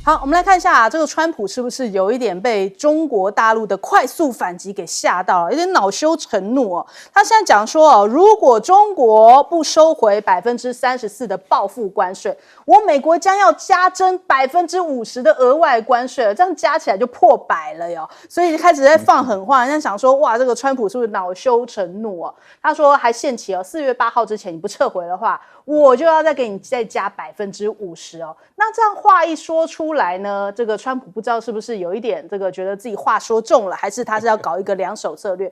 好，我们来看一下这个川普是不是有一点被中国大陆的快速反击给吓到了，有点恼羞成怒哦。他现在讲说如果中国不收回34%的报复关税，我美国将要加征50%的额外关税了，这样加起来就破100了哟。所以开始在放狠话，人家想说哇，这个川普是不是恼羞成怒哦？他说还限期4月8号之前你不撤回的话，我就要再给你再加50%哦。那这样话一说出来呢，这个川普不知道是不是有一点这个觉得自己话说重了，还是他是要搞一个两手策略？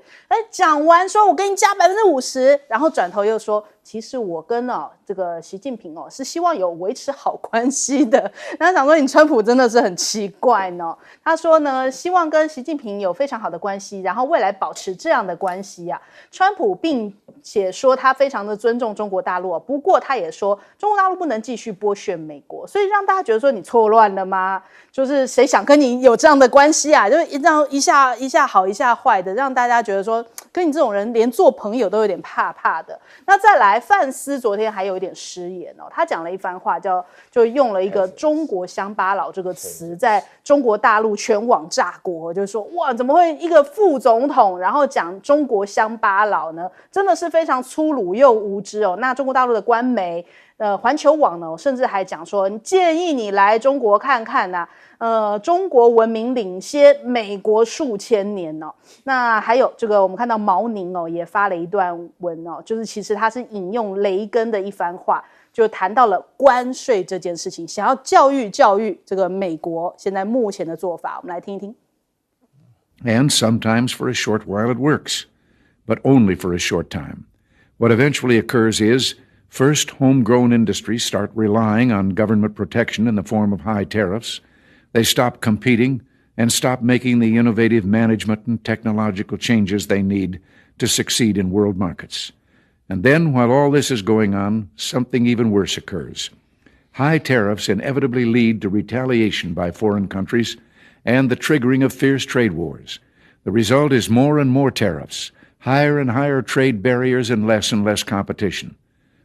讲完说我给你加50%，然后转头又说，其实我跟这个习近平是希望有维持好关系的。然后想说你川普真的是很奇怪呢。他说呢，希望跟习近平有非常好的关系，然后未来保持这样的关系啊。川普并且说他非常的尊重中国大陆，不过他也说中国大陆不能继续剥削美国，所以让大家觉得说你错乱了吗？就是谁想跟你有这样的关系啊？就是一下好一下坏的，让大家觉得说跟你这种人连做朋友都有点怕怕的。那再来，范斯昨天还有一点失言他讲了一番话，就用了一个中国乡巴佬这个词，在中国大陆全网炸锅，就是说哇，怎么会一个副总统然后讲中国乡巴佬呢？真的是非常粗鲁又无知那中国大陆的官媒环球网呢，甚至还讲说建议你来中国看看中国文明领先美国数千年那还有这个我们看到毛宁也发了一段文就是其实他是引用雷根的一番话，就谈到了关税这件事情，想要教育这个美国现在目前的做法，我们来听一听。 And sometimes for a short while it works, but only for a short time. What eventually occurs is, first, homegrown industries start relying on government protection in the form of high tariffs. They stop competing and stop making the innovative management and technological changes they need to succeed in world markets. And then, while all this is going on, something even worse occurs. High tariffs inevitably lead to retaliation by foreign countries and the triggering of fierce trade wars. The result is more and more tariffs, higher and higher trade barriers, and less competition.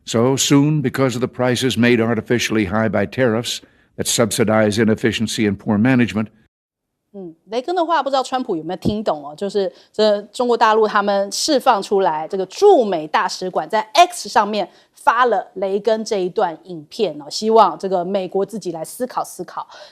So soon, because of the prices made artificially high by tariffs that subsidize inefficiency and poor management, 雷根的话不知道川普有没有听懂就是这中国大陆他们释放出来这个驻美大使馆在 X 上面发了雷根这一段影片希望这个美国自己来思考。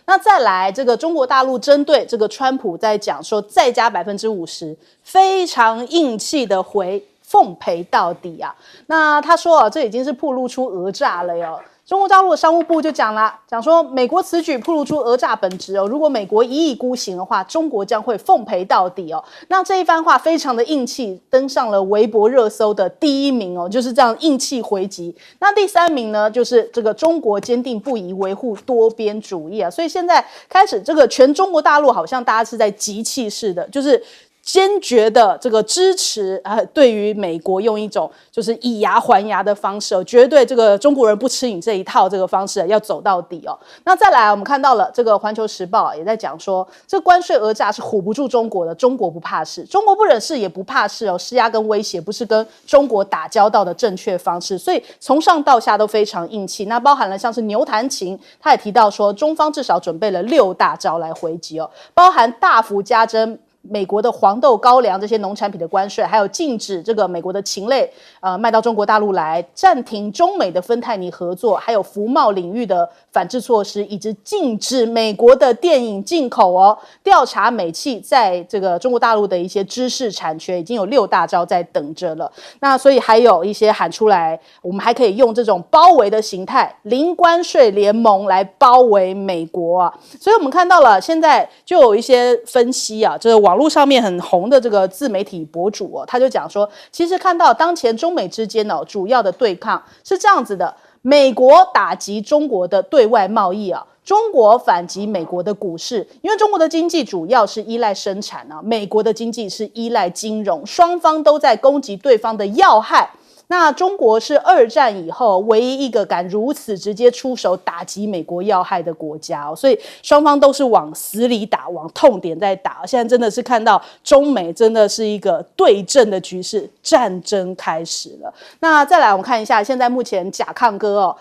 那再来这个中国大陆针对这个川普在讲说再加50%，非常硬气的回奉陪到底啊。那他说这已经是暴露出讹诈了哟。中国大陆的商务部就讲说美国此举暴露出讹诈本质如果美国一意孤行的话，中国将会奉陪到底那这一番话非常的硬气，登上了微博热搜的第1名就是这样硬气回击。那第3名呢，就是这个中国坚定不移维护多边主义所以现在开始这个全中国大陆好像大家是在集气式的，就是坚决的这个支持对于美国用一种就是以牙还牙的方式绝对这个中国人不吃你这一套这个方式要走到底那再来我们看到了这个环球时报也在讲说，这关税讹诈是唬不住中国的，中国不怕事，中国不忍事也不怕事施压跟威胁不是跟中国打交道的正确方式，所以从上到下都非常硬气。那包含了像是牛弹琴，他也提到说中方至少准备了6大招来回击包含大幅加征美国的黄豆、高粱这些农产品的关税，还有禁止这个美国的禽类卖到中国大陆来，暂停中美的芬太尼合作，还有服贸领域的反制措施，以及禁止美国的电影进口调查美企在这个中国大陆的一些知识产权，已经有6大招在等着了。那所以还有一些喊出来，我们还可以用这种包围的形态，零关税联盟来包围美国所以我们看到了，现在就有一些分析这个网络上面很红的这个自媒体博主他就讲说，其实看到当前中美之间主要的对抗是这样子的：美国打击中国的对外贸易中国反击美国的股市，因为中国的经济主要是依赖生产美国的经济是依赖金融，双方都在攻击对方的要害。那中国是2战以后唯一一个敢如此直接出手打击美国要害的国家所以双方都是往死里打，往痛点在打。现在真的是看到中美真的是一个对阵的局势，战争开始了。那再来我们看一下，现在目前甲亢哥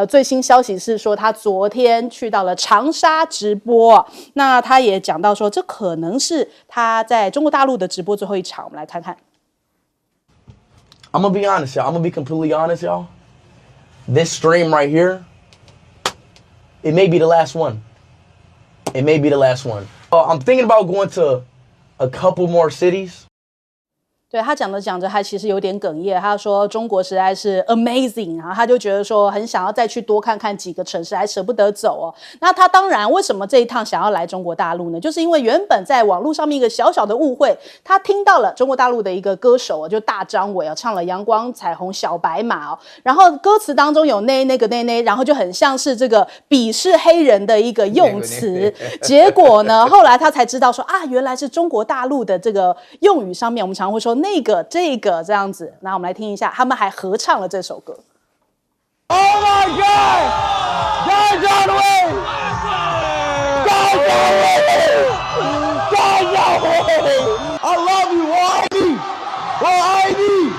最新消息是说他昨天去到了长沙直播那他也讲到说这可能是他在中国大陆的直播最后一场，我们来看看。I'm gonna be honest, y'all. I'm gonna be completely honest, y'all. This stream right here, it may be the last one. It may be the last one. I'm thinking about going to a couple more cities. 对他讲着讲着，他其实有点哽咽。他说中国实在是 amazing 啊，他就觉得说很想要再去多看看几个城市，还舍不得走哦。那他当然为什么这一趟想要来中国大陆呢？就是因为原本在网络上面一个小小的误会，他听到了中国大陆的一个歌手就大张伟唱了《阳光彩虹小白马》然后歌词当中有那个，然后就很像是这个鄙视黑人的一个用词。结果呢，后来他才知道说原来是中国大陆的这个用语上面，我们常会说那个这个这样子。那我们来听一下，他们还合唱了这首歌。Oh my God! God John Wayne! God John Wayne! God John Wayne! I love you, Whitey! Whitey!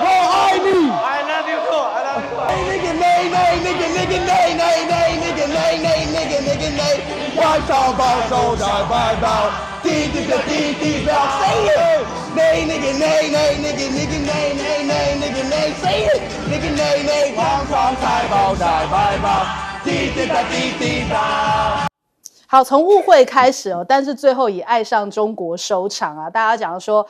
Whitey! I love you too. I love you. Nigga, nay, nay, nigga, nigga, nay, nay, nay, nigga, nay, nay, nigga, nigga, nay. 外上报手在外报，滴滴个滴滴表 ，say it. Nay, nigga, nay, nay, nigga, nigga, nay, nay, nay, nigga, nay, say it. Nigga, nay, nay, 皇上财宝在外报，滴滴个滴滴表。好，从误会开始但是最后以爱上中国收场啊！大家讲说，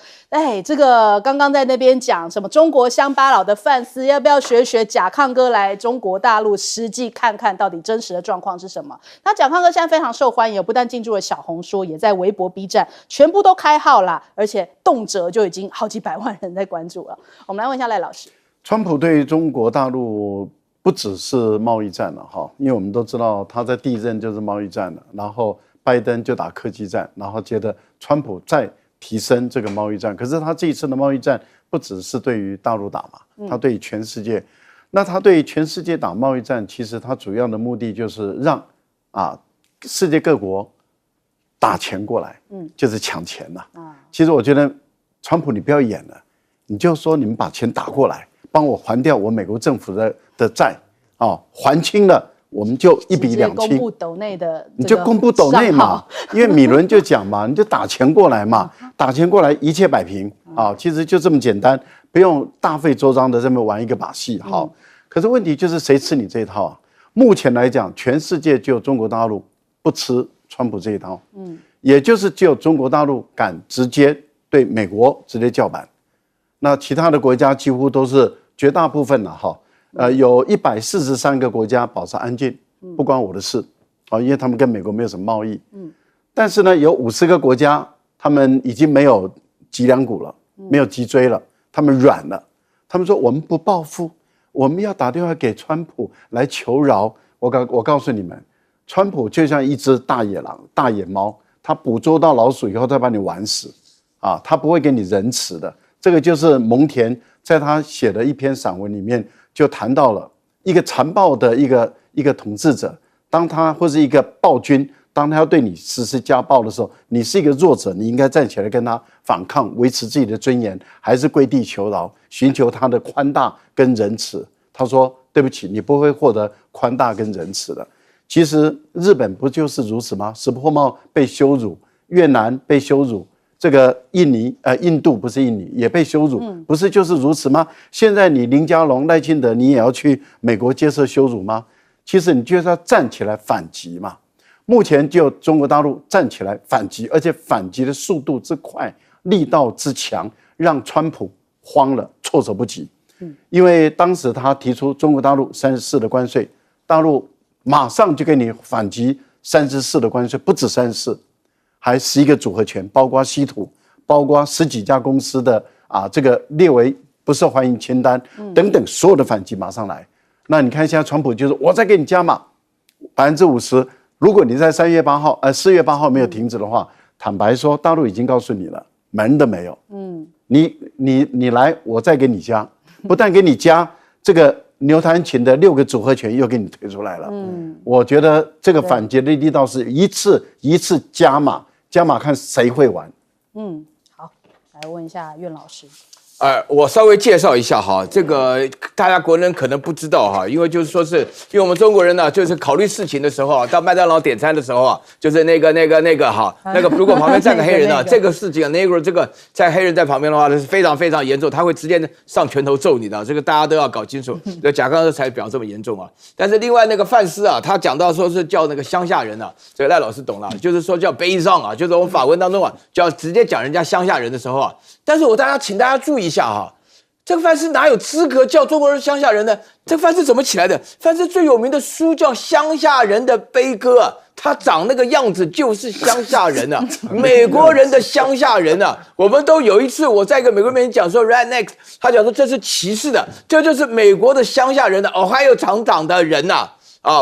这个刚刚在那边讲什么中国乡巴佬的范思，要不要学甲亢哥来中国大陆实际看看到底真实的状况是什么？那甲亢哥现在非常受欢迎，不但进驻了小红书，也在微博、B 站全部都开号啦，而且动辄就已经好几百万人在关注了。我们来问一下赖老师，川普对中国大陆不只是贸易战了哈，因为我们都知道他在第一任就是贸易战了，然后拜登就打科技战，然后接着川普再提升这个贸易战。可是他这一次的贸易战不只是对于大陆打嘛，他对全世界。那他对全世界打贸易战，其实他主要的目的就是让世界各国打钱过来，就是抢钱了。其实我觉得川普你不要演了，你就说你们把钱打过来，帮我还掉我美国政府的债还清了，我们就一笔两清。公布斗内的，你就公布斗内嘛，因为米伦就讲嘛，你就打钱过来嘛，打钱过来一切摆平其实就这么简单，不用大费周章的这么玩一个把戏。好，可是问题就是谁吃你这一套啊？目前来讲，全世界只有中国大陆不吃川普这一套，也就是只有中国大陆敢直接对美国直接叫板，那其他的国家几乎都是绝大部分有143个国家保持安静，不关我的事因为他们跟美国没有什么贸易。但是呢，有50个国家，他们已经没有脊梁骨了，没有脊椎了，他们软了。他们说我们不报复，我们要打电话给川普来求饶。我告诉你们，川普就像一只大野狼、大野猫，他捕捉到老鼠以后，他把你玩死他不会给你仁慈的。这个就是蒙恬在他写的一篇散文里面就谈到了一个残暴的一个统治者，当他或是一个暴君，当他要对你实施家暴的时候，你是一个弱者，你应该站起来跟他反抗，维持自己的尊严，还是跪地求饶，寻求他的宽大跟仁慈？他说对不起，你不会获得宽大跟仁慈的。其实日本不就是如此吗？石破茂被羞辱，越南被羞辱，这个印度不是印尼也被羞辱，不是就是如此吗？现在你林佳龙、赖清德，你也要去美国接受羞辱吗？其实你就是要站起来反击嘛。目前就中国大陆站起来反击，而且反击的速度之快，力道之强，让川普慌了，措手不及。因为当时他提出中国大陆34%的关税，大陆马上就给你反击34%的关税，不止34%。还11个组合拳，包括稀土，包括10几家公司的这个列为不受欢迎清单等等，所有的反击马上来。那你看现在川普就是我再给你加码50%，如果你在4月8号没有停止的话，坦白说，大陆已经告诉你了，门都没有。你来，我再给你加，不但给你加这个牛弹琴的6个组合拳，又给你推出来了。我觉得这个反击的力道是一次加码看谁会玩。好，来问一下苑老师。我稍微介绍一下哈，这个大家国人可能不知道哈，因为就是说是，因为我们中国人呢，就是考虑事情的时候啊，到麦当劳点餐的时候啊，就是那个哈，如果旁边站个黑人啊，这个事情啊，negro 这个在黑人在旁边的话，那是非常非常严重，他会直接上拳头揍你的，这个大家都要搞清楚。贾刚才表这么严重啊，但是另外那个范斯啊，他讲到说是叫那个乡下人啊，这个赖老师懂了，就是说叫悲伤啊，就是我们法文当中啊，叫直接讲人家乡下人的时候啊，但是请大家注意一下哈，这个范斯哪有资格叫中国人乡下人呢？这个范斯怎么起来的？范斯最有名的书叫《乡下人的悲歌》啊，他长那个样子就是乡下人啊，美国人的乡下人啊。我们都有一次我在一个美国人面前讲说 redneck， 他讲说这是歧视的，这就是美国的乡下人的Ohio厂长的人呐。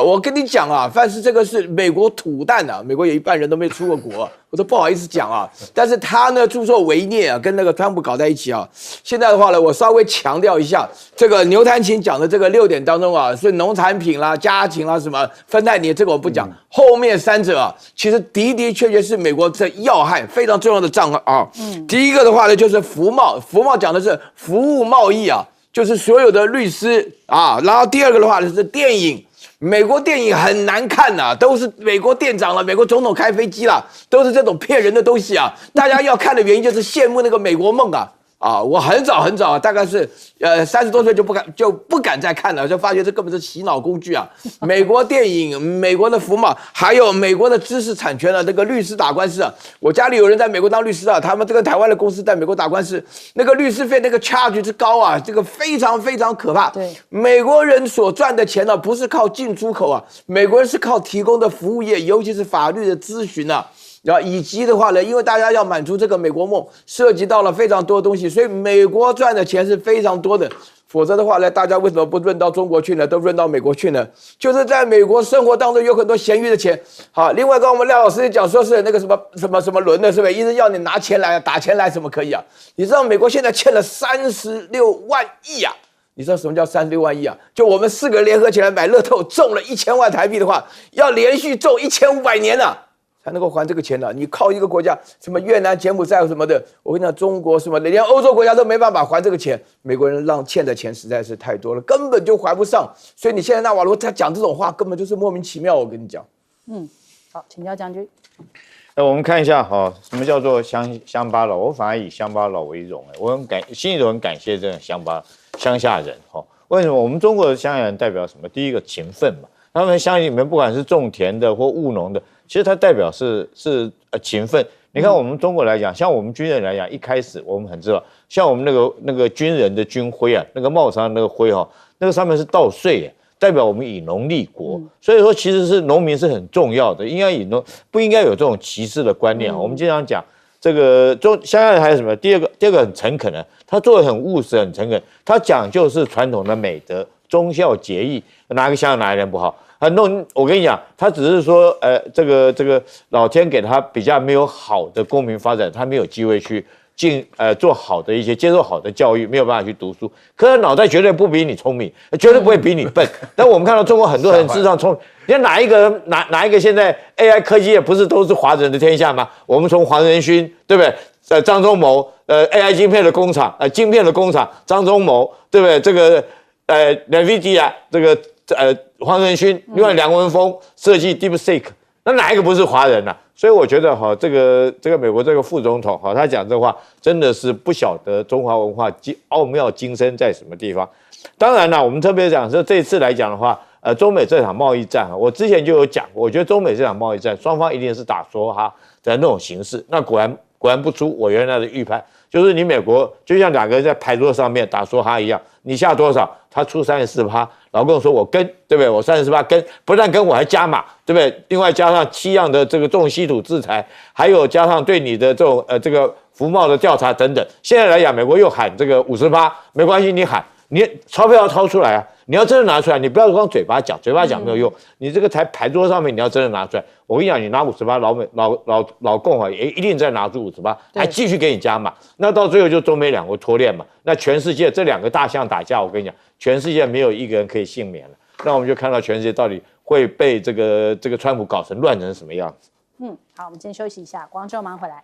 我跟你讲啊，范斯这个是美国土蛋啊，美国有一半人都没出过国，我都不好意思讲啊。但是他呢，助纣为虐啊，跟那个川普搞在一起啊。现在的话呢，我稍微强调一下，这个牛弹琴讲的这个6点当中啊，是农产品啦、家禽啦、什么芬太尼，这个我不讲。后面3者啊，其实的确是美国这要害非常重要的账啊。第一个的话呢，就是服贸讲的是服务贸易啊，就是所有的律师啊。然后第二个的话呢是电影。美国电影很难看呐，都是美国店长了，美国总统开飞机了，都是这种骗人的东西啊！大家要看的原因就是羡慕那个美国梦啊！我很早大概是30多岁就不敢再看了，就发觉这根本是洗脑工具啊！美国电影、美国的服贸，还有美国的知识产权啊，这个律师打官司啊，我家里有人在美国当律师啊，他们这个台湾的公司在美国打官司，那个律师费那个 charge 之高啊，这个非常非常可怕。对，美国人所赚的钱呢，不是靠进出口啊，美国人是靠提供的服务业，尤其是法律的咨询啊。然后以及的话呢，因为大家要满足这个美国梦，涉及到了非常多的东西，所以美国赚的钱是非常多的。否则的话呢，大家为什么不润到中国去呢？都润到美国去呢？就是在美国生活当中有很多闲余的钱。好，另外跟我们廖老师讲说是那个什么轮的，是不是？一直要你拿钱来打钱来，怎么可以啊？你知道美国现在欠了36万亿啊！你知道什么叫36万亿啊？就我们4个联合起来买乐透中了1000万台币的话，要连续中1500年啊！才能够还这个钱的。你靠一个国家，什么越南、柬埔寨什么的，我跟你讲，中国什么的，连欧洲国家都没办法还这个钱。美国人欠的钱实在是太多了，根本就还不上。所以你现在纳瓦罗他讲这种话，根本就是莫名其妙。我跟你讲。好，请教将军。我们看一下哈，什么叫做乡巴佬？我反而以乡巴佬为荣，我心里头很感谢这种乡下人哈。为什么？我们中国的乡下人代表什么？第一个勤奋嘛，他们乡里面不管是种田的或务农的。其实它代表是勤奋。你看我们中国来讲，像我们军人来讲，一开始我们很知道，像我们那个军人的军徽啊，那个帽上那个徽哈，那个上面是稻穗，代表我们以农立国。所以说其实是农民是很重要的，不应该有这种歧视的观念。我们经常讲这个乡下人还有什么？第二个很诚恳的，他做的很务实很诚恳，他讲究是传统的美德，忠孝节义，哪个乡下哪一人不好？我跟你讲，他只是说，这个老天给他比较没有好的公民发展，他没有机会去做好的一些接受好的教育，没有办法去读书。可是脑袋绝对不比你聪明，绝对不会比你笨。但我们看到中国很多人智商聪明，你看哪一个现在 AI 科技也不是都是华人的天下吗？我们从黄仁勋，对不对？张忠谋，AI 晶片的工厂，张忠谋，对不对？这个NVIDIA 这个黄仁勋，另外梁文峰设计 DeepSeek， 那哪一个不是华人啊？所以我觉得哈，这个美国这个副总统哈，他讲这话真的是不晓得中华文化奥妙精深在什么地方。当然了，我们特别讲说这一次来讲的话，中美这场贸易战，我之前就有讲，我觉得中美这场贸易战双方一定是打梭哈的那种形式。那果然不出我原来的预判，就是你美国就像两个人在牌桌上面打梭哈一样，你下多少，他出34%。老跟我说我跟，对不对？我34%跟，不但跟我还加码，对不对？另外加上7样的这个重稀土制裁，还有加上对你的这种这个服贸的调查等等。现在来讲，美国又喊这个50%，没关系，你喊，你钞票要掏出来啊，你要真的拿出来，你不要光嘴巴讲，嘴巴讲没有用，你这个牌桌上面你要真的拿出来。我跟你讲，你拿58，老共也一定再拿出58，还继续给你加码，那到最后就中美两国脱链嘛。那全世界这2个大象打架，我跟你讲，全世界没有一个人可以幸免了。那我们就看到全世界到底会被这个川普搞成乱成什么样子。好，我们先休息一下，广州马上回来。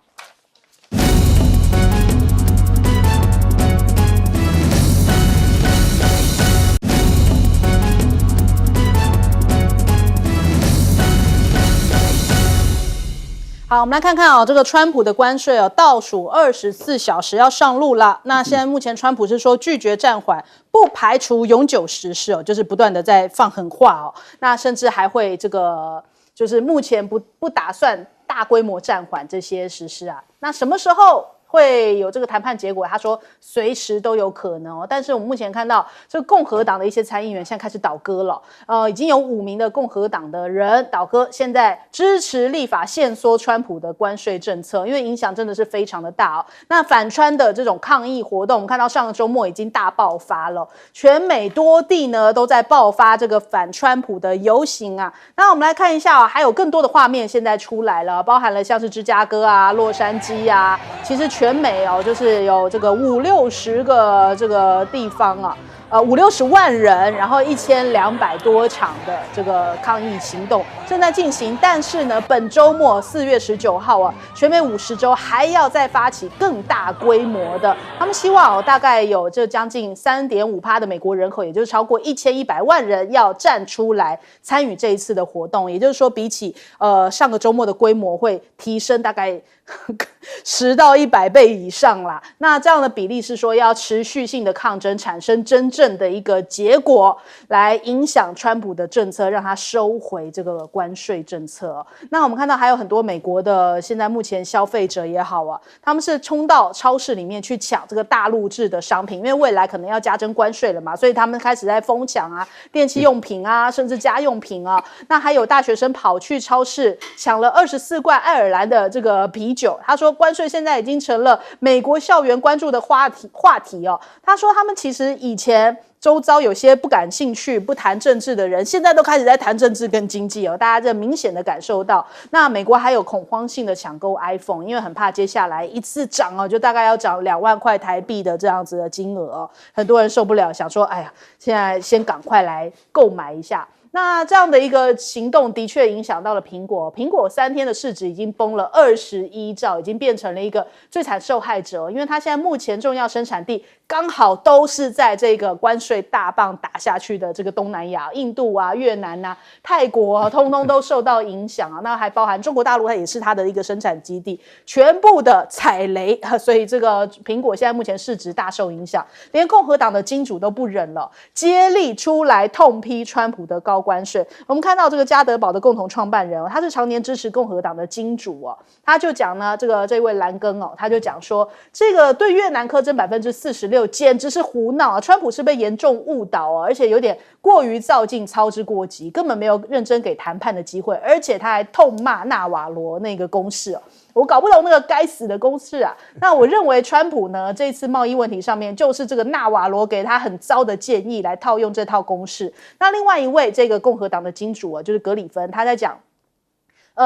好，我们来看看这个川普的关税倒数24小时要上路了。那现在目前川普是说拒绝暂缓，不排除永久实施就是不断的在放狠话那甚至还会就是目前不打算大规模暂缓这些实施那什么时候会有这个谈判结果？他说随时都有可能但是我们目前看到这个共和党的一些参议员现在开始倒戈了，已经有5名的共和党的人倒戈，现在支持立法限缩川普的关税政策，因为影响真的是非常的大那反川的这种抗议活动，我们看到上个周末已经大爆发了，全美多地呢都在爆发这个反川普的游行那我们来看一下还有更多的画面现在出来了，包含了像是芝加哥洛杉矶其实全美就是有这个50-60个这个地方50-60万人，然后1200多场的这个抗议行动正在进行。但是呢，本周末4月19号全美50州还要再发起更大规模的，他们希望大概有这将近3.5%的美国人口，也就是超过1100万人要站出来参与这一次的活动。也就是说，比起上个周末的规模会提升大概10到100倍以上啦。那这样的比例是说要持续性的抗争，产生真正的一个结果，来影响川普的政策，让他收回这个关税政策那我们看到还有很多美国的现在目前消费者也好他们是冲到超市里面去抢这个大陆制的商品，因为未来可能要加征关税了嘛，所以他们开始在疯抢电器用品甚至家用品那还有大学生跑去超市抢了24罐爱尔兰的这个啤酒。他说关税现在已经成了美国校园关注的话题他说他们其实以前周遭有些不感兴趣不谈政治的人，现在都开始在谈政治跟经济大家这明显的感受到。那美国还有恐慌性的抢购 iPhone， 因为很怕接下来一次涨就大概要涨2万块台币的这样子的金额很多人受不了，想说哎呀，现在先赶快来购买一下。那这样的一个行动的确影响到了苹果3天的市值已经崩了21兆，已经变成了一个最惨受害者，因为它现在目前重要生产地刚好都是在这个关税大棒打下去的这个东南亚，印度越南泰国通通都受到影响那还包含中国大陆，它也是它的一个生产基地，全部的踩雷所以这个苹果现在目前市值大受影响，连共和党的金主都不忍了，接力出来痛批川普的高关税。我们看到这个家得宝的共同创办人他是常年支持共和党的金主他就讲呢，这位兰根他就讲说，这个对越南苛征46%简直是胡闹川普是被严重误导而且有点过于躁进，操之过急，根本没有认真给谈判的机会，而且他还痛骂纳瓦罗那个公式我搞不懂那个该死的公式那我认为川普呢这次贸易问题上面就是这个纳瓦罗给他很糟的建议来套用这套公式。那另外一位这个共和党的金主就是格里芬，他在讲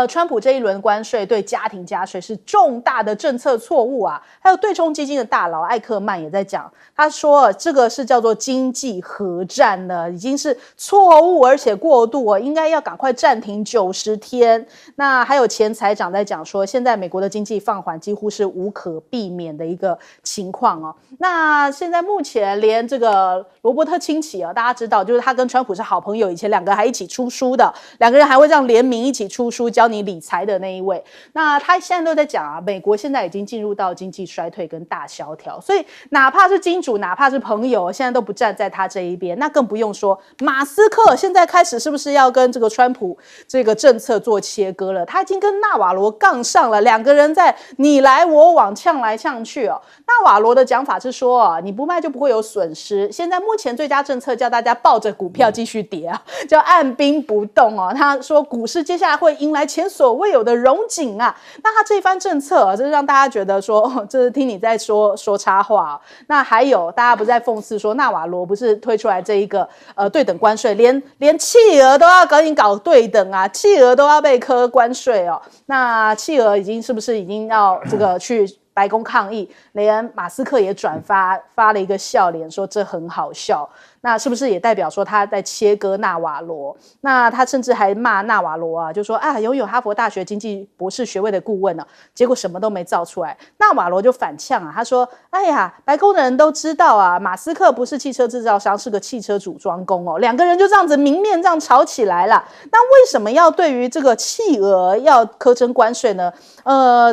川普这一轮关税对家庭加税是重大的政策错误还有对冲基金的大佬艾克曼也在讲，他说这个是叫做经济核战了，已经是错误而且过度应该要赶快暂停90天。那还有前财长在讲说，现在美国的经济放缓几乎是无可避免的一个情况那现在目前连这个罗伯特清崎大家知道就是他跟川普是好朋友，以前2个还一起出书的，2个人还会这样联名一起出书教你理财的那一位。那他现在都在讲美国现在已经进入到经济衰退跟大萧条，所以哪怕是金主哪怕是朋友现在都不站在他这一边，那更不用说马斯克现在开始是不是要跟这个川普这个政策做切割了，他已经跟纳瓦罗杠上了，2个人在你来我往呛来呛去纳瓦罗的讲法是说你不卖就不会有损失，现在目前最佳政策叫大家抱着股票继续跌叫按兵不动他说股市接下来会迎来前所未有的荣景啊。那他这一番政策啊，这让大家觉得说，这是听你在说插话啊。那还有大家不是在讽刺说，纳瓦罗不是推出来这一个对等关税，连企鹅都要跟你搞对等啊，企鹅都要被课关税哦。那企鹅是不是已经要这个去白宫抗议？连马斯克也转发了一个笑脸，说这很好笑。那是不是也代表说他在切割纳瓦罗？那他甚至还骂纳瓦罗啊，就说啊，拥有哈佛大学经济博士学位的顾问呢，结果什么都没造出来。纳瓦罗就反呛啊，他说：“哎呀，白宫的人都知道啊，马斯克不是汽车制造商，是个汽车组装工哦。”两个人就这样子明面这样吵起来了。那为什么要对于这个企鹅要苛征关税呢？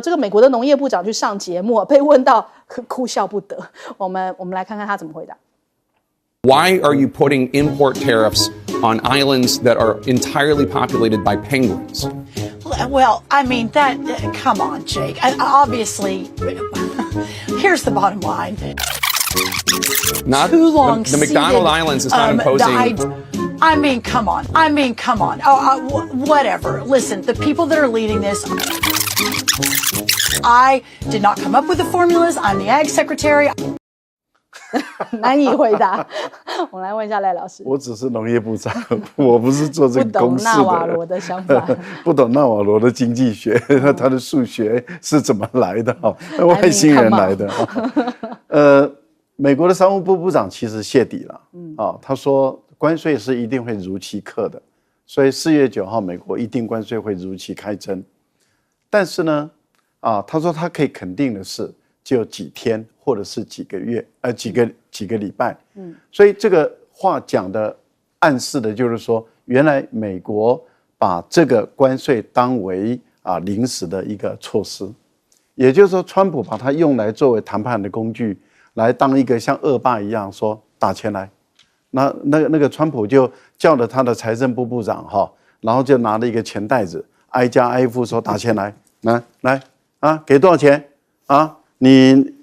这个美国的农业部长去上节目，被问到哭笑不得。我们来看看他怎么回答。Why are you putting import tariffs on islands that are entirely populated by penguins? Well, I mean, come on, Jake. Obviously, here's the bottom line. Not Too long the McDonald Islands is not imposing. I mean, come on. Whatever. Listen, the people that are leading this, I did not come up with the formulas. I'm the Ag Secretary. 难以回答。我来问一下赖老师，我只是农业部长，我不是做这个公式的人，不懂纳瓦罗的想法，不懂纳瓦罗的经济学，他的数学是怎么来的？外星人来的。美国的商务部部长其实泄底了，他说关税是一定会如期课的，所以4月9号美国一定关税会如期开征。但是呢，他说他可以肯定的是，就几天或者是几个月，几个礼拜，所以这个话讲的暗示的就是说，原来美国把这个关税当为临时的一个措施，也就是说，川普把它用来作为谈判的工具，来当一个像恶霸一样说打钱来，那个川普就叫了他的财政部部长然后就拿了一个钱袋子，挨家挨户说打钱来，来给多少钱啊？你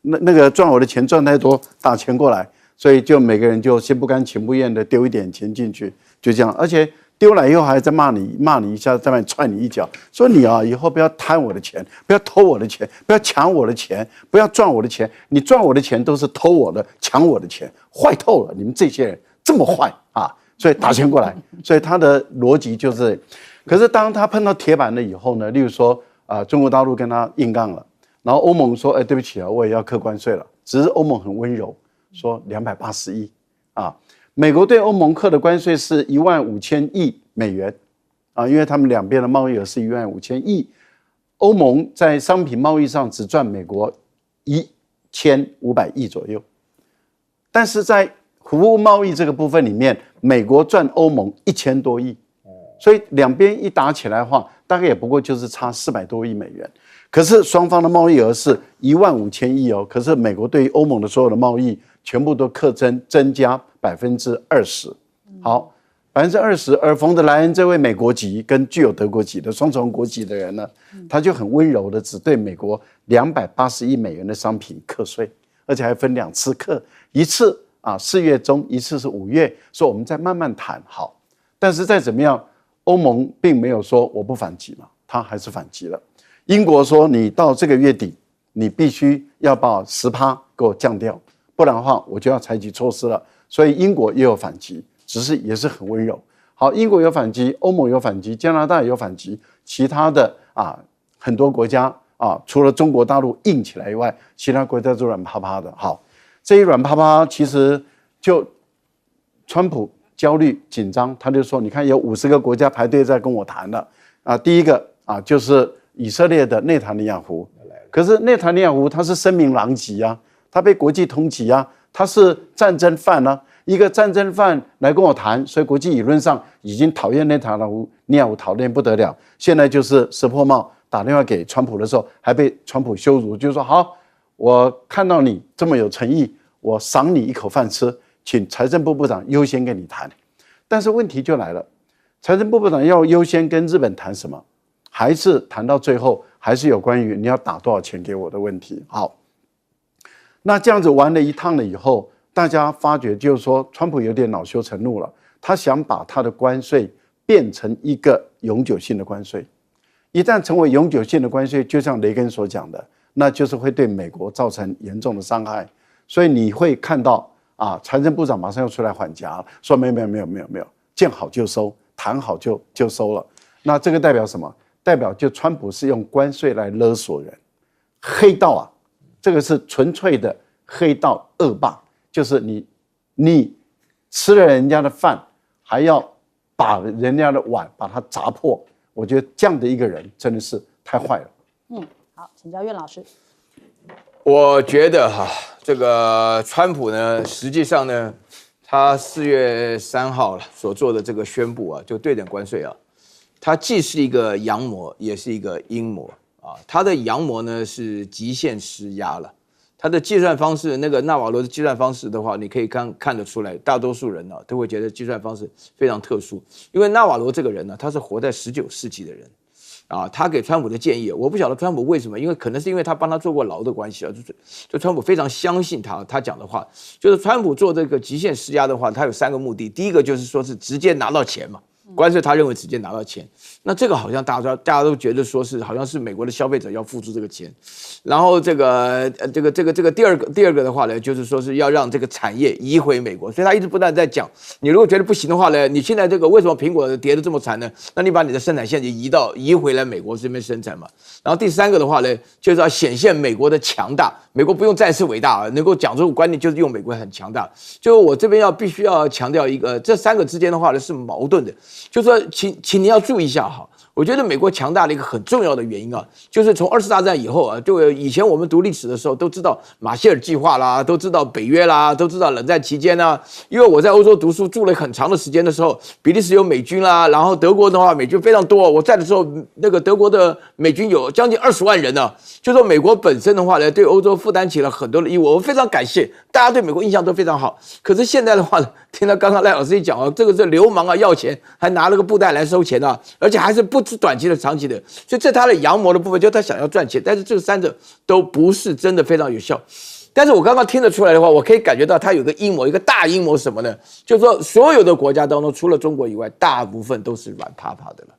那个赚我的钱赚太多，打钱过来，所以就每个人就心不甘情不愿的丢一点钱进去，就这样，而且丢来以后还在骂你一下，再来踹你一脚，说你以后不要贪我的钱，不要偷我的钱，不要抢我的钱，不要赚我的钱，你赚我的钱都是偷我的、抢我的钱，坏透了，你们这些人这么坏所以打钱过来，所以他的逻辑就是，可是当他碰到铁板了以后呢，例如说中国大陆跟他硬杠了。然后欧盟说：“对不起我也要课关税了。”只是欧盟很温柔，说280亿美国对欧盟课的关税是15000亿美元因为他们两边的贸易额是15000亿，欧盟在商品贸易上只赚美国1500亿左右，但是在服务贸易这个部分里面，美国赚欧盟1000多亿，所以两边一打起来的话，大概也不过就是差400多亿美元。可是双方的贸易额是15000亿可是美国对于欧盟的所有的贸易全部都课增加20%。好，20%，而冯德莱恩这位美国籍跟具有德国籍的双重国籍的人呢，他就很温柔的只对美国280亿美元的商品课税，而且还分2次课，一次4月中，一次是5月，说我们再慢慢谈好。但是再怎么样，欧盟并没有说我不反击嘛，他还是反击了。英国说你到这个月底，你必须要把10%给我降掉，不然的话我就要采取措施了。所以英国也有反击，只是也是很温柔。好，英国有反击，欧盟有反击，加拿大也有反击，其他的很多国家除了中国大陆硬起来以外，其他国家都软趴趴的。好，这一软趴趴其实就川普焦虑紧张，他就说你看有50个国家排队在跟我谈了第一个就是以色列的内塔尼亚胡，可是内塔尼亚胡他是声名狼藉他被国际通缉他是战争犯一个战争犯来跟我谈，所以国际舆论上已经讨厌内塔尼亚胡讨厌不得了。现在就是石破茂打电话给川普的时候，还被川普羞辱，就是说好，我看到你这么有诚意，我赏你一口饭吃，请财政部部长优先跟你谈。但是问题就来了，财政部部长要优先跟日本谈什么？还是谈到最后还是有关于你要打多少钱给我的问题。好，那这样子玩了一趟了以后，大家发觉就是说川普有点恼羞成怒了，他想把他的关税变成一个永久性的关税一旦成为永久性的关税，就像雷根所讲的，那就是会对美国造成严重的伤害。所以你会看到啊，财政部长马上又出来缓颊了，说没有，见好就收，谈好就收了。那这个代表什么？代表就川普是用关税来勒索人，黑道啊，这个是纯粹的黑道恶霸，就是你吃了人家的饭，还要把人家的碗把它砸破。我觉得这样的一个人真的是太坏了。好，请教苑老师。我觉得这个川普呢，实际上呢，他4月3号所做的这个宣布啊，就对等关税啊，它既是一个阳谋，也是一个阴谋啊。它的阳谋呢是极限施压了，它的计算方式，那个纳瓦罗的计算方式的话，你可以看得出来，大多数人呢都会觉得计算方式非常特殊，因为纳瓦罗这个人呢，他是活在19世纪的人。他给川普的建议，我不晓得川普为什么，因为可能是因为他帮他做过牢的关系啊，就川普非常相信他讲的话，就是川普做这个极限施压的话，他有3个目的，第一个就是说是直接拿到钱嘛，关税他认为直接拿到钱，那这个好像大家都觉得说是好像是美国的消费者要付出这个钱，然后这个第二个的话呢，就是说是要让这个产业移回美国，所以他一直不断在讲，你如果觉得不行的话呢，你现在这个为什么苹果跌得这么惨呢？那你把你的生产线就移回来美国这边生产嘛。然后第3个的话呢，就是要显现美国的强大，美国不用再次伟大，能够讲这种观念就是用美国很强大。就我这边必须要强调一个，这3个之间的话呢是矛盾的，就是说请你要注意一下哈。我觉得美国强大的一个很重要的原因啊，就是从2次大战以后啊，就以前我们读历史的时候都知道马歇尔计划啦，都知道北约啦，都知道冷战期间啊，因为我在欧洲读书住了很长的时间的时候，比利时有美军啦，然后德国的话美军非常多，我在的时候那个德国的美军有将近20万人呢，就说美国本身的话呢，对欧洲负担起了很多的义务，我非常感谢大家对美国印象都非常好。可是现在的话呢，听到刚刚赖老师一讲啊，这个是流氓啊，要钱还拿了个布袋来收钱啊，而且还是不止短期的、长期的，所以这他的阳谋的部分，就是他想要赚钱，但是这3者都不是真的非常有效。但是我刚刚听得出来的话，我可以感觉到他有个阴谋，一个大阴谋是什么呢？就是说所有的国家当中，除了中国以外，大部分都是软趴趴的了。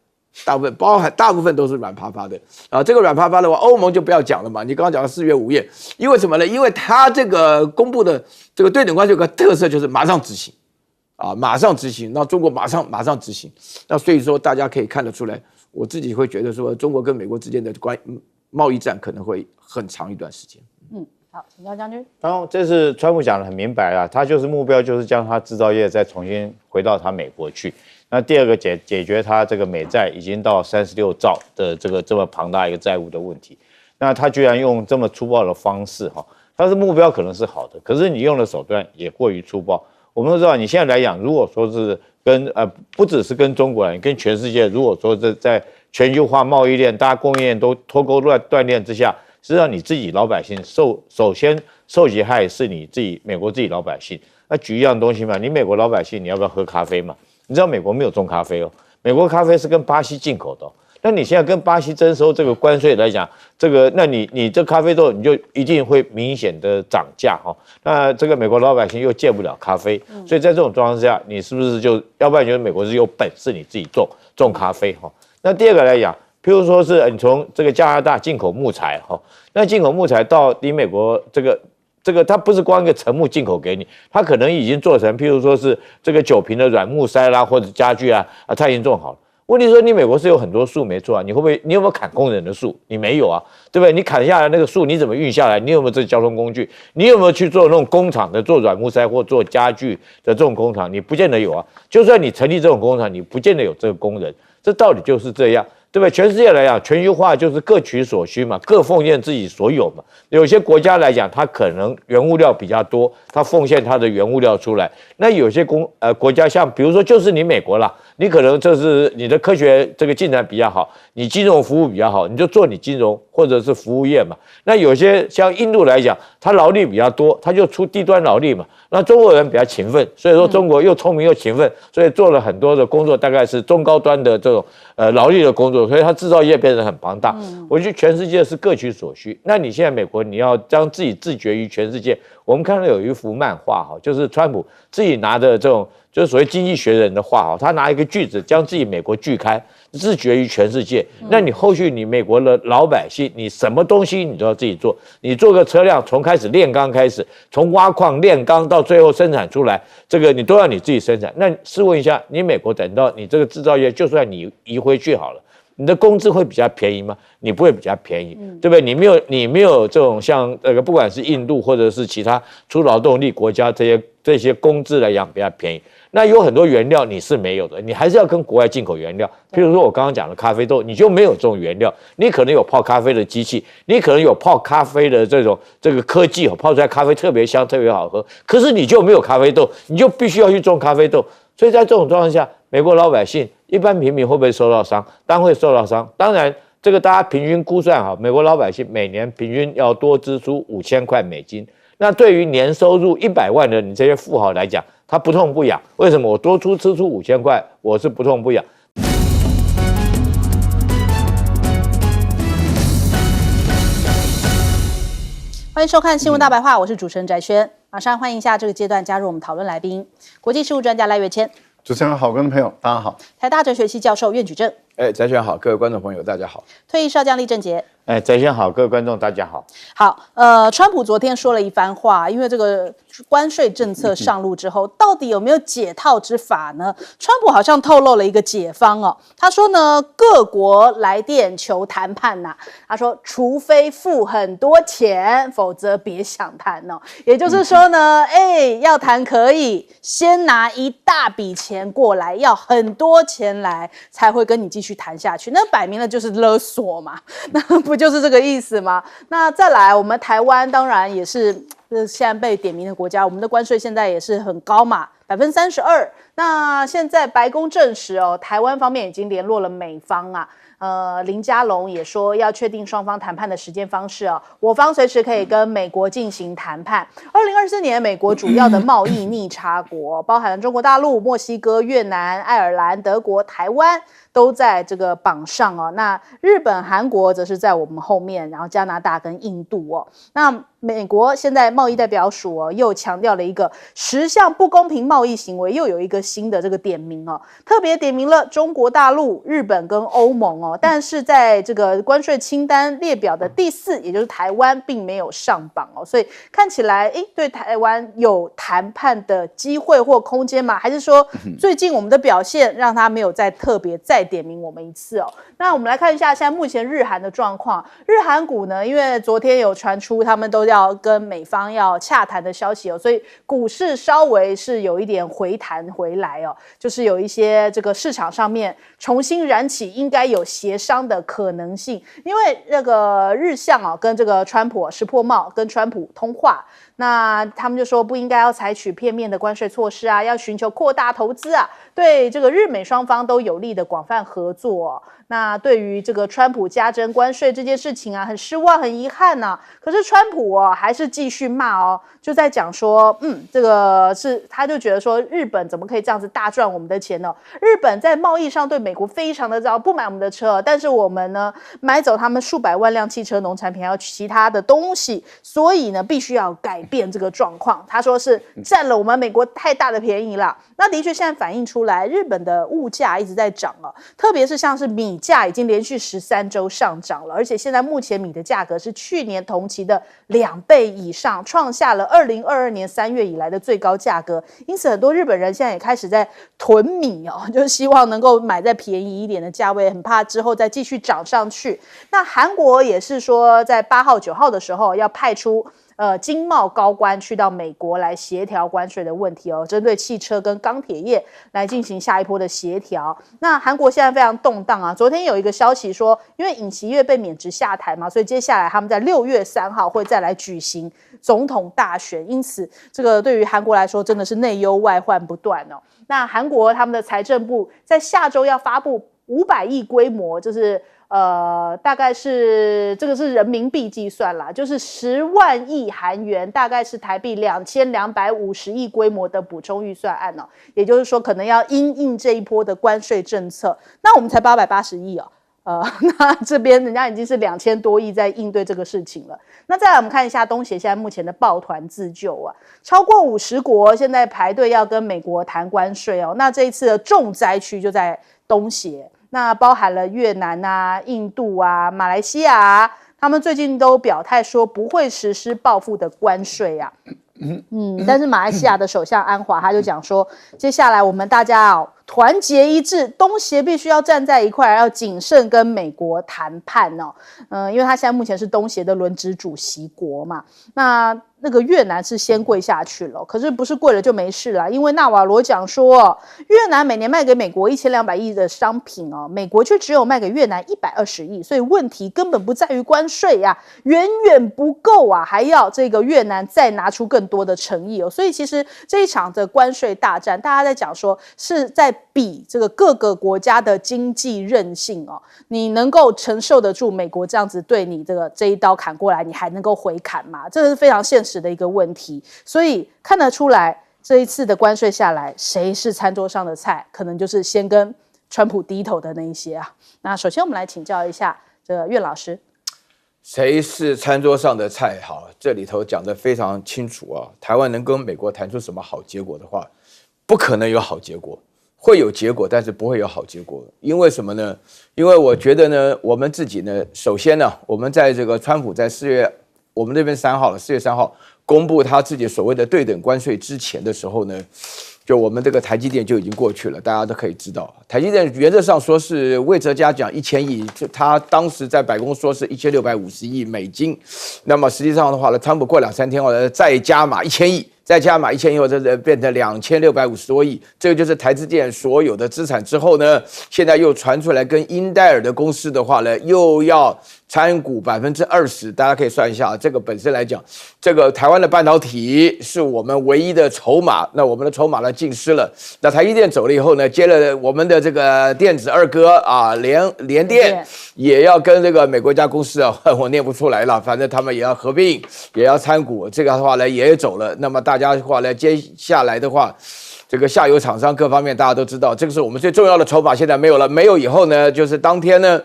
大部分都是软趴趴的啊，这个软趴趴的话，欧盟就不要讲了嘛。你刚刚讲的4月5月，因为什么呢？因为他这个公布的这个对等关税有个特色，就是马上执行啊，马上执行。那中国马上执行，那所以说大家可以看得出来，我自己会觉得说，中国跟美国之间的贸易战可能会很长一段时间。好，请教将军。然后这是川普讲的很明白了，他就是目标就是将他制造业再重新回到他美国去。那第二个解决他这个美债已经到36兆的这么庞大一个债务的问题。那他居然用这么粗暴的方式他的目标可能是好的，可是你用的手段也过于粗暴。我们都知道，你现在来讲，如果说是不只是跟中国人，跟全世界，如果说是在全球化贸易链、大家供应链都脱钩断链之下，实际上你自己老百姓首先受其害是你自己美国自己老百姓。那举一样东西嘛，你美国老百姓你要不要喝咖啡嘛？你知道美国没有种咖啡哦，美国咖啡是跟巴西进口的那你现在跟巴西征收这个关税来讲，那你这咖啡豆你就一定会明显的涨价那这个美国老百姓又戒不了咖啡，所以在这种状况之下，你是不是要不然就是美国是有本事你自己种咖啡那第二个来讲，譬如说是你从这个加拿大进口木材那进口木材到你美国这个它不是光一个成木进口给你，它可能已经做成，譬如说是这个9坪的软木塞啦，或者家具它已经种好了。问题说你美国是有很多树没错你有没有砍工人的树？你没有啊，对不对？你砍下来那个树你怎么运下来？你有没有这个交通工具？你有没有去做那种工厂的做软木塞或做家具的这种工厂？你不见得有啊。就算你成立这种工厂，你不见得有这个工人。这道理就是这样。对不对？全世界来讲，全球化就是各取所需嘛，各奉献自己所有嘛。有些国家来讲，它可能原物料比较多，它奉献它的原物料出来。那有些国家像比如说就是你美国啦，你可能这是你的科学这个进展比较好，你金融服务比较好，你就做你金融或者是服务业嘛。那有些像印度来讲，它劳力比较多，它就出低端劳力嘛。那中国人比较勤奋，所以说中国又聪明又勤奋，所以做了很多的工作，大概是中高端的这种劳力的工作，所以它制造业变得很庞大。我觉得全世界是各取所需。那你现在美国你要将自己自绝于全世界，我们看到有一幅漫画哈，就是川普自己拿的这种，就是所谓《经济学人》的话哈，他拿一个句子将自己美国锯开，自绝于全世界。那你后续你美国的老百姓，你什么东西你都要自己做，你做个车辆从开始炼钢开始，从挖矿炼钢到最后生产出来，这个你都要你自己生产。那试问一下，你美国等到你这个制造业，就算你移回去好了。你的工资会比较便宜吗？你不会比较便宜，对不对？你没有这种像不管是印度或者是其他出劳动力国家这些工资来讲比较便宜。那有很多原料你是没有的，你还是要跟国外进口原料。譬如说我刚刚讲的咖啡豆，你就没有这种原料，你可能有泡咖啡的机器，你可能有泡咖啡的这个科技，泡出来咖啡特别香，特别好喝，可是你就没有咖啡豆，你就必须要去种咖啡豆。所以在这种状况下，美国老百姓一般平民会不会受到伤？当然会受到伤。当然，这个大家平均估算哈，美国老百姓每年平均要多支出5000块美金。那对于年收入100万的你这些富豪来讲，他不痛不痒。为什么？我多支出5000块，我是不痛不痒。欢迎收看《新闻大白话》，我是主持人翟轩。马上欢迎一下这个阶段加入我们讨论来宾，国际事务专家赖岳谦。主持人好，观众朋友大家好。台大哲学系教授苑举正。翟轩好，各位观众朋友大家好。退役少将厉正杰。翟轩好，各位观众大家好。好，川普昨天说了一番话，因为这个关税政策上路之后，到底有没有解套之法呢？川普好像透露了一个解方哦，他说呢，各国来电求谈判呐，他说除非付很多钱，否则别想谈哦。也就是说呢，要谈可以，先拿一大笔钱过来，要很多钱来，才会跟你继续谈下去。那摆明了就是勒索嘛，那不就是这个意思吗？那再来，我们台湾当然也是现在被点名的国家，我们的关税现在也是很高嘛，32%。那现在白宫证实哦，台湾方面已经联络了美方啊。林佳龙也说要确定双方谈判的时间方式哦，我方随时可以跟美国进行谈判。2024年，美国主要的贸易逆差国包含了中国大陆、墨西哥、越南、爱尔兰、德国、台湾。都在这个榜上哦，那日本、韩国则是在我们后面，然后加拿大跟印度哦。那美国现在贸易代表署哦，又强调了一个10项不公平贸易行为，又有一个新的这个点名哦，特别点名了中国大陆、日本跟欧盟哦，但是在这个关税清单列表的第4，也就是台湾，并没有上榜哦，所以看起来，对台湾有谈判的机会或空间吗？还是说最近我们的表现让他没有再特别再点名我们一次哦？那我们来看一下现在目前日韩的状况。日韩股呢，因为昨天有传出他们都要跟美方要洽谈的消息哦，所以股市稍微是有一点回弹回来哦，就是有一些这个市场上面重新燃起应该有协商的可能性。因为那个日向哦跟这个川普石破茂跟川普通话，那他们就说不应该要采取片面的关税措施啊，要寻求扩大投资啊，对这个日美双方都有利的广泛合作哦。那对于这个川普加征关税这件事情啊，很失望很遗憾啊。可是川普还是继续骂哦，就在讲说这个是他就觉得说日本怎么可以这样子大赚我们的钱呢？日本在贸易上对美国非常的糟，不买我们的车，但是我们呢买走他们数百万辆汽车、农产品还有其他的东西，所以呢必须要改变这个状况。他说是占了我们美国太大的便宜啦。那的确现在反映出来，日本的物价一直在涨啊，特别是像是米价已经连续13周上涨了，而且现在目前米的价格是去年同期的2倍以上，创下了2022年3月以来的最高价格。因此很多日本人现在也开始在囤米哦，就是希望能够买在便宜一点的价位，很怕之后再继续涨上去。那韩国也是说在8号9号的时候要派出经贸高官去到美国来协调关税的问题哦，针对汽车跟钢铁业来进行下一波的协调。那韩国现在非常动荡啊，昨天有一个消息说，因为尹锡悦被免职下台嘛，所以接下来他们在6月3号会再来举行总统大选，因此这个对于韩国来说真的是内忧外患不断哦。那韩国他们的财政部在下周要发布500亿规模，就是大概是这个是人民币计算啦，就是10万亿韩元，大概是台币2250亿规模的补充预算案哦。也就是说，可能要因应这一波的关税政策。那我们才880亿哦，那这边人家已经是2000多亿在应对这个事情了。那再来我们看一下东协现在目前的抱团自救啊，超过50国现在排队要跟美国谈关税哦。那这一次的重灾区就在东协，那包含了越南啊、印度啊、马来西亚啊，他们最近都表态说不会实施报复的关税啊。但是马来西亚的首相安华他就讲说，接下来我们大家团结一致，东协必须要站在一块，要谨慎跟美国谈判哦。因为他现在目前是东协的轮值主席国嘛，那个越南是先跪下去了，可是不是跪了就没事啦，因为纳瓦罗讲说，越南每年卖给美国1200亿的商品哦，美国却只有卖给越南120亿，所以问题根本不在于关税啊，远远不够啊，还要这个越南再拿出更多的诚意哦。所以其实这一场的关税大战，大家在讲说是在比这个各个国家的经济韧性哦，你能够承受得住美国这样子对你这一刀砍过来，你还能够回砍吗？这是非常现实的一个问题，所以看得出来这一次的关税下来，谁是餐桌上的菜，可能就是先跟川普低头的那一些啊。那首先我们来请教一下这个岳老师，谁是餐桌上的菜？好，这里头讲得非常清楚啊。台湾能跟美国谈出什么好结果的话，不可能有好结果，会有结果，但是不会有好结果。因为什么呢？因为我觉得呢，我们自己呢，首先呢，我们在这个川普在4月3号公布他自己所谓的对等关税之前的时候呢，就我们这个台积电就已经过去了，大家都可以知道，台积电原则上说是魏哲家讲1000亿，就他当时在白宫说是1650亿美金，那么实际上的话呢，川普过2-3天后再加码1000亿。再加码1000亿后，这变成2650多亿，这个就是台积电所有的资产之后呢，现在又传出来跟英戴尔的公司的话呢，又要参股20%，大家可以算一下，这个本身来讲，这个台湾的半导体是我们唯一的筹码，那我们的筹码呢尽失了。那台积电走了以后呢，接了我们的这个电子二哥啊，联电也要跟这个美国一家公司啊，我念不出来了，反正他们也要合并，也要参股，这个的话呢也走了。那么大家的话呢，接下来的话，这个下游厂商各方面大家都知道，这个是我们最重要的筹码，现在没有了。没有以后呢，就是当天呢，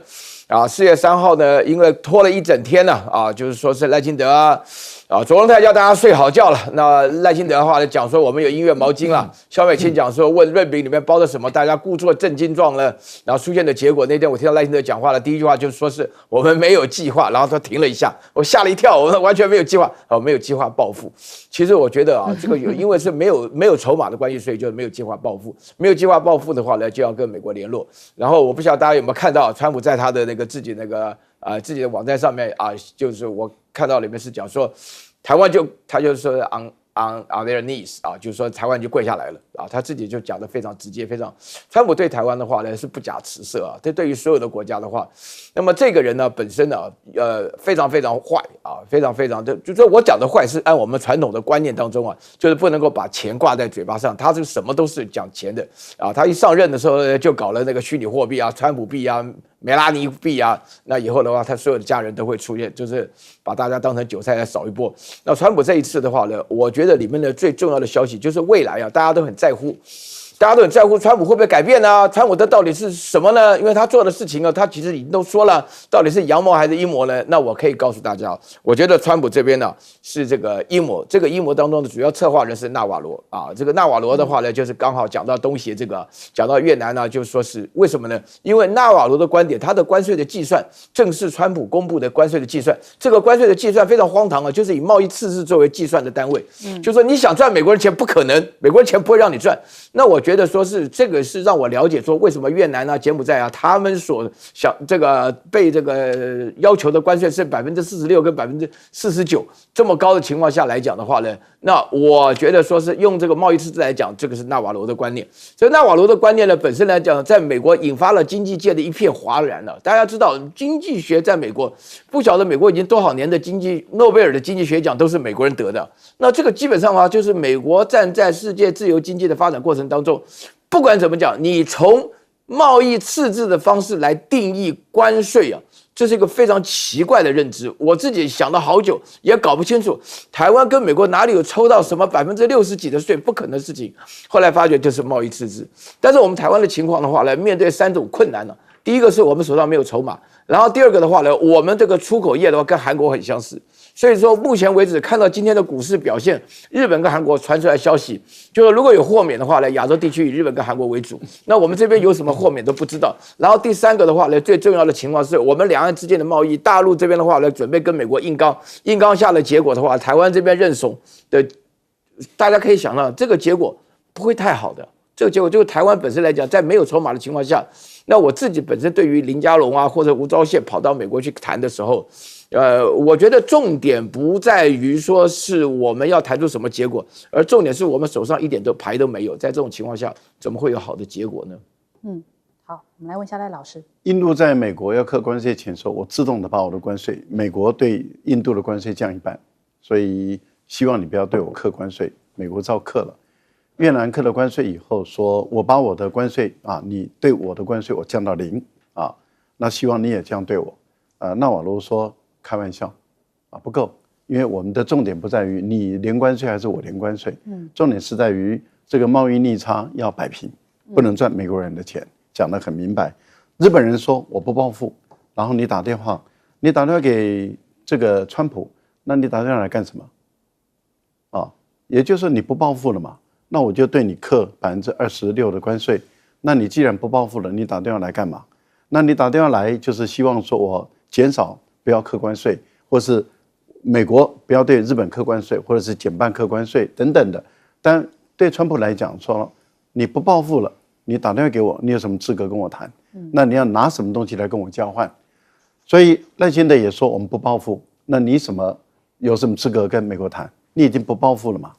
啊，4月3号呢，因为拖了一整天呢，啊，就是说是赖清德啊，卓荣泰叫大家睡好觉了。那赖清德的话呢，讲说我们有音乐毛巾了。萧美琴讲说问润饼里面包的什么，大家故作震惊状了。然后出现的结果，那天我听到赖清德讲话的第一句话就是说是我们没有计划，然后他停了一下，我吓了一跳，我们完全没有计划，没有计划报复。其实我觉得啊，这个因为是没有筹码的关系，所以就没有计划报复。没有计划报复的话呢，就要跟美国联络。然后我不晓得大家有没有看到，川普在他的那个自己的网站上面啊，就是我看到里面是讲说，台湾他就说 on their knees 啊，就是说台湾就跪下来了啊，他自己就讲得非常直接，非常。川普对台湾的话呢是不假辞色啊，这对于所有的国家的话，那么这个人呢本身呢非常非常坏啊，非常非常的，就是我讲的坏是按我们传统的观念当中啊，就是不能够把钱挂在嘴巴上，他这个什么都是讲钱的啊，他一上任的时候呢就搞了那个虚拟货币啊，川普币啊。梅拉尼币啊，那以后的话，他所有的家人都会出现，就是把大家当成韭菜来扫一波。那川普这一次的话呢，我觉得里面的最重要的消息就是未来啊，大家都很在乎川普会不会改变呢？川普的到底是什么呢？因为他做的事情啊，他其实已经都说了，到底是阳谋还是阴谋呢？那我可以告诉大家，我觉得川普这边呢是这个阴谋，这个阴谋当中的主要策划人是纳瓦罗啊。这个纳瓦罗的话呢，就是刚好讲到东协这个，讲到越南呢，就是说是为什么呢？因为纳瓦罗的观点，他的关税的计算正是川普公布的关税的计算，这个关税的计算非常荒唐啊，就是以贸易赤字作为计算的单位，就是说你想赚美国人钱不可能，美国人钱不会让你赚。那我觉得说是这个是让我了解说为什么越南啊、柬埔寨啊，他们所想这个被这个要求的关税是46%跟49%这么高的情况下来讲的话呢，那我觉得说是用这个贸易赤字来讲，这个是纳瓦罗的观念。所以纳瓦罗的观念呢，本身来讲，在美国引发了经济界的一片哗然了。大家知道，经济学在美国，不晓得美国已经多少年的诺贝尔的经济学奖都是美国人得的。那这个基本上啊，就是美国站在世界自由经济的发展过程当中，不管怎么讲，你从贸易赤字的方式来定义关税啊，这是一个非常奇怪的认知。我自己想了好久，也搞不清楚台湾跟美国哪里有抽到什么60%几的税，不可能的事情。后来发觉就是贸易赤字。但是我们台湾的情况的话呢，面对3种困难呢。第一个是我们手上没有筹码，然后第二个的话呢，我们这个出口业的话跟韩国很相似，所以说目前为止看到今天的股市表现，日本跟韩国传出来消息，就是如果有豁免的话呢，亚洲地区以日本跟韩国为主，那我们这边有什么豁免都不知道。然后第三个的话呢，最重要的情况是我们两岸之间的贸易，大陆这边的话呢，准备跟美国硬刚下的结果的话，台湾这边认怂的，大家可以想到这个结果不会太好的。这个结果就是台湾本身来讲，在没有筹码的情况下，那我自己本身对于林佳龙啊或者吴钊燮跑到美国去谈的时候，我觉得重点不在于说是我们要谈出什么结果，而重点是我们手上一点牌都没有，在这种情况下，怎么会有好的结果呢？好，我们来问一下赖老师。印度在美国要课关税前说，我自动的把我的关税，美国对印度的关税降一半，所以希望你不要对我课关税，美国照课了。越南课了关税以后说，我把我的关税啊，你对我的关税我降到0啊，那希望你也这样对我。纳瓦罗说开玩笑啊，不够，因为我们的重点不在于你零关税还是我零关税，重点是在于这个贸易逆差要摆平，不能赚美国人的钱，讲得很明白。日本人说我不报复，然后你打电话给这个川普，那你打电话来干什么？啊，也就是说你不报复了嘛。那我就对你课26%的关税，那你既然不报复了，你打电话来干嘛？那你打电话来就是希望说我减少不要课关税，或是美国不要对日本课关税，或者是减半课关税等等的。但对川普来讲说，你不报复了，你打电话给我，你有什么资格跟我谈？那你要拿什么东西来跟我交换？所以赖清德也说我们不报复，那你有什么资格跟美国谈？你已经不报复了嘛？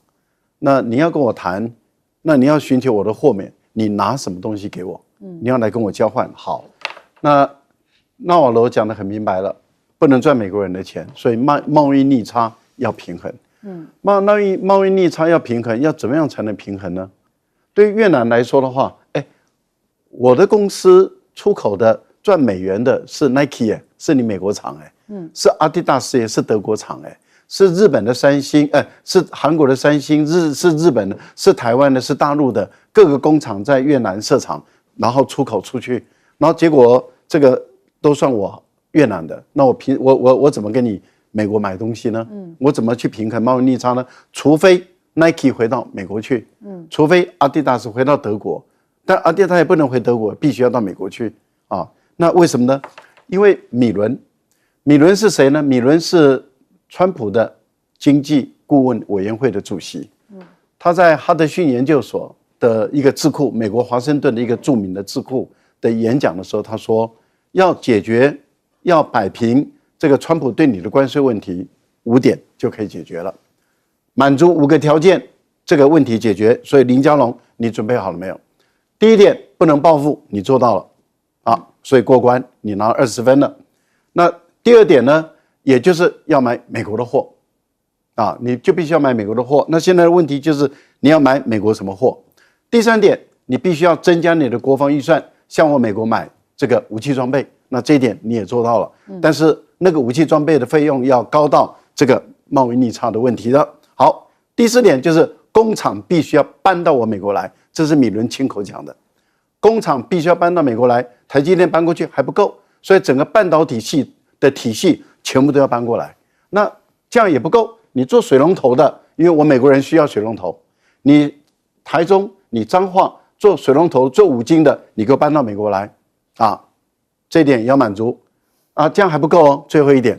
那你要跟我谈，那你要寻求我的豁免，你拿什么东西给我？你要来跟我交换。好，那纳瓦罗讲得很明白了，不能赚美国人的钱，所以贸易逆差要平衡。贸易逆差要平衡，要怎么样才能平衡呢？对越南来说的话，我的公司出口的赚美元的是 Nike 是你美国厂是阿迪达斯是德国厂是日本的三星，是韩国的三星，是日本的，是台湾的，是大陆的，各个工厂在越南设厂，然后出口出去，然后结果这个都算我越南的，那我怎么跟你美国买东西呢？我怎么去平衡贸易逆差呢？除非 Nike 回到美国去，除非阿迪达斯回到德国，但阿迪达斯也不能回德国，必须要到美国去啊。那为什么呢？因为米伦是谁呢？米伦是川普的经济顾问委员会的主席，他在哈德逊研究所的一个智库，美国华盛顿的一个著名的智库的演讲的时候，他说要摆平这个川普对你的关税问题，5点就可以解决了，满足5个条件，这个问题解决。所以林佳龙，你准备好了没有？第一点，不能报复，你做到了啊，所以过关，你拿20分了。那第二点呢？也就是要买美国的货，啊，你就必须要买美国的货。那现在的问题就是你要买美国什么货？第3点，你必须要增加你的国防预算，向我美国买这个武器装备。那这一点你也做到了，但是那个武器装备的费用要高到这个贸易逆差的问题的。好，第4点就是工厂必须要搬到我美国来，这是米伦亲口讲的，工厂必须要搬到美国来，台积电搬过去还不够，所以整个半导体系的体系全部都要搬过来，那这样也不够。你做水龙头的，因为我美国人需要水龙头，你台中、你彰化做水龙头、做五金的，你给我搬到美国来啊，这一点也要满足啊，这样还不够哦。最后一点，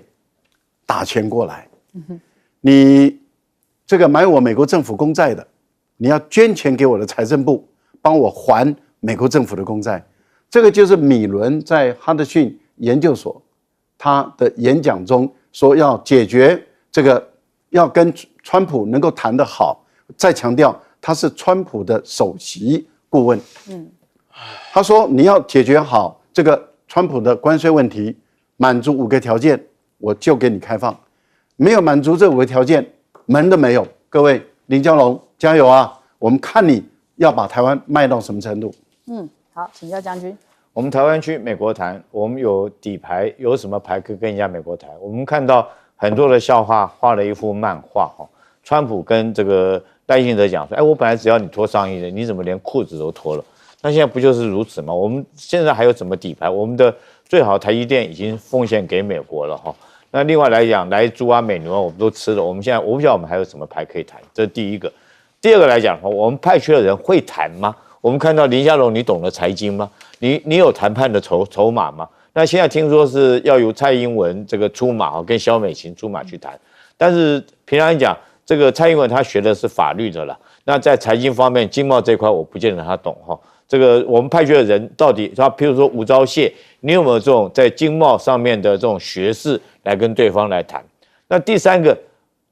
打钱过来，你这个买我美国政府公债的，你要捐钱给我的财政部，帮我还美国政府的公债。这个就是米伦在哈德逊研究所他的演讲中说要解决这个，要跟川普能够谈得好。再强调，他是川普的首席顾问。他说你要解决好这个川普的关税问题，满足5个条件，我就给你开放。没有满足这5个条件，门都没有。各位，林佳龙加油啊！我们看你要把台湾卖到什么程度。好，请教将军。我们台湾区美国谈，我们有底牌，有什么牌可以跟人家美国谈？我们看到很多的笑话，画了一幅漫画哈，川普跟这个赖清德讲说，哎，我本来只要你脱上衣的，你怎么连裤子都脱了？那现在不就是如此吗？我们现在还有什么底牌？我们的最好台积电已经奉献给美国了哈。那另外来讲，来猪啊美牛啊，我们都吃了。我们现在我不晓得我们还有什么牌可以谈，这是第一个。第二个来讲，我们派去的人会谈吗？我们看到林佳龙，你懂得财经吗？你有谈判的筹码吗？那现在听说是要由蔡英文这个出马跟萧美琴出马去谈，但是平常讲，这个蔡英文他学的是法律的啦。那在财经方面，经贸这块我不见得他懂哈。这个我们派去的人到底，他譬如说吴钊燮，你有没有这种在经贸上面的这种学识来跟对方来谈？那第三个，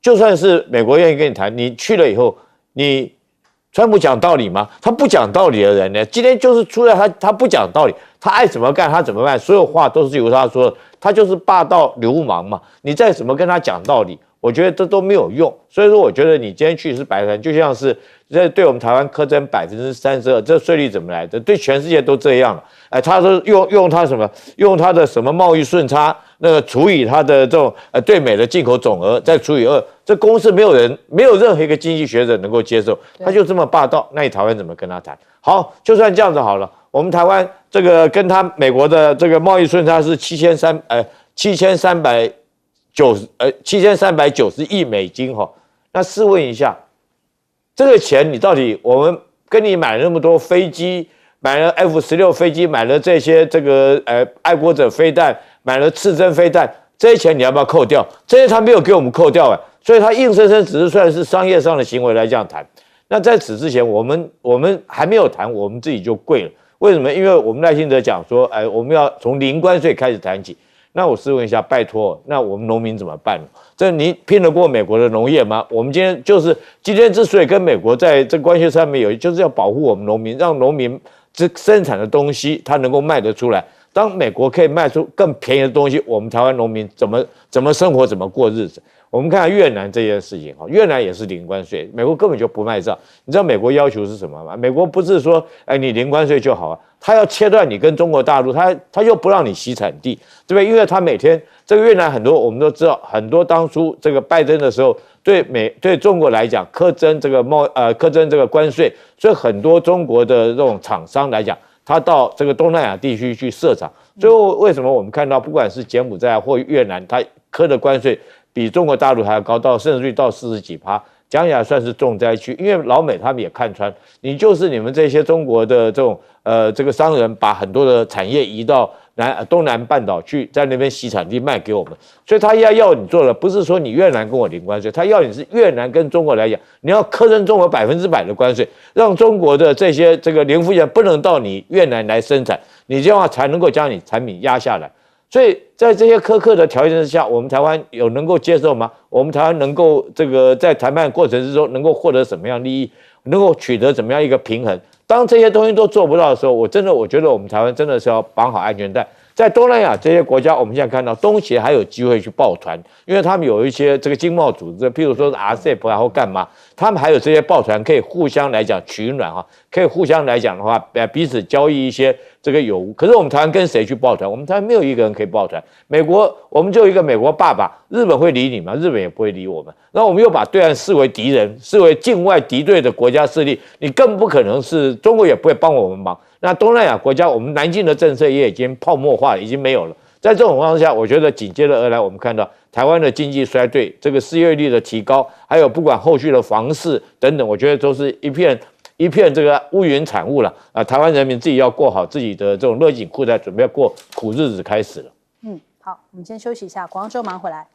就算是美国愿意跟你谈，你去了以后，你川普讲道理吗？他不讲道理的人呢，今天就是出来他不讲道理，他爱怎么干他怎么办，所有话都是由他说的，他就是霸道流氓嘛。你再怎么跟他讲道理，我觉得这都没有用。所以说，我觉得你今天去是白谈，就像是这对我们台湾苛征32%，这税率怎么来的？对全世界都这样了。哎，他说用他什么？用他的什么贸易顺差，那个除以他的这种对美的进口总额，再除以2，这公式没有任何一个经济学者能够接受，他就这么霸道。那你台湾怎么跟他谈？好，就算这样子好了，我们台湾这个跟他美国的这个贸易顺差是7390亿美金哈。那试问一下，这个钱你到底我们跟你买了那么多飞机？买了 F-16飞机，买了这些这个爱国者飞弹，买了刺针飞弹，这些钱你要不要扣掉？这些他没有给我们扣掉所以他硬生生只是算是商业上的行为来这样谈。那在此之前，我们还没有谈，我们自己就跪了。为什么？因为我们赖清德讲说，我们要从零关税开始谈起。那我试问一下，拜托，那我们农民怎么办？这你拼得过美国的农业吗？我们今天之所以跟美国在这关系上面就是要保护我们农民，让农民这生产的东西它能够卖得出来。当美国可以卖出更便宜的东西，我们台湾农民怎么生活，怎么过日子？我们看看越南这件事情，越南也是零关税，美国根本就不卖账。你知道美国要求是什么吗？美国不是说，你零关税就好啊，他要切断你跟中国大陆，他又不让你洗产地，对不对？因为他每天这个越南很多我们都知道，很多当初这个拜登的时候，对中国来讲苛征这个关税，所以很多中国的这种厂商来讲，他到这个东南亚地区去设厂。最后为什么我们看到不管是柬埔寨或越南，它课的关税比中国大陆还要高，甚至于到40几%，讲起来算是重灾区。因为老美他们也看穿，你们这些中国的这种这个商人把很多的产业移到东南半岛去，在那边洗产地卖给我们，所以他要你做的不是说你越南跟我零关税，他要你是越南跟中国来讲，你要苛征中国100%的关税，让中国的这些这个零附件不能到你越南来生产，你这样的话才能够将你产品压下来。所以在这些苛刻的条件之下，我们台湾有能够接受吗？我们台湾能够这个在谈判过程之中能够获得什么样利益，能够取得怎么样一个平衡？当这些东西都做不到的时候，我觉得我们台湾真的是要绑好安全带。在东南亚这些国家，我们现在看到东协还有机会去抱团，因为他们有一些这个经贸组织，譬如说是 RCEP 然后干嘛，他们还有这些抱团可以互相来讲取暖可以互相来讲的话，彼此交易一些这个有无。可是我们台湾跟谁去抱团？我们台湾没有一个人可以抱团。美国，我们就一个美国爸爸，日本会理你吗？日本也不会理我们。然后我们又把对岸视为敌人，视为境外敌对的国家势力，你更不可能是中国也不会帮我们忙。那东南亚国家，我们南进的政策也已经泡沫化了，已经没有了。在这种情况下，我觉得紧接着而来，我们看到台湾的经济衰退，这个失业率的提高，还有不管后续的房市等等，我觉得都是一片这个乌云产物了台湾人民自己要过好自己的这种勒紧裤带，准备要过苦日子开始了。好，我们先休息一下，广告之后马上回来。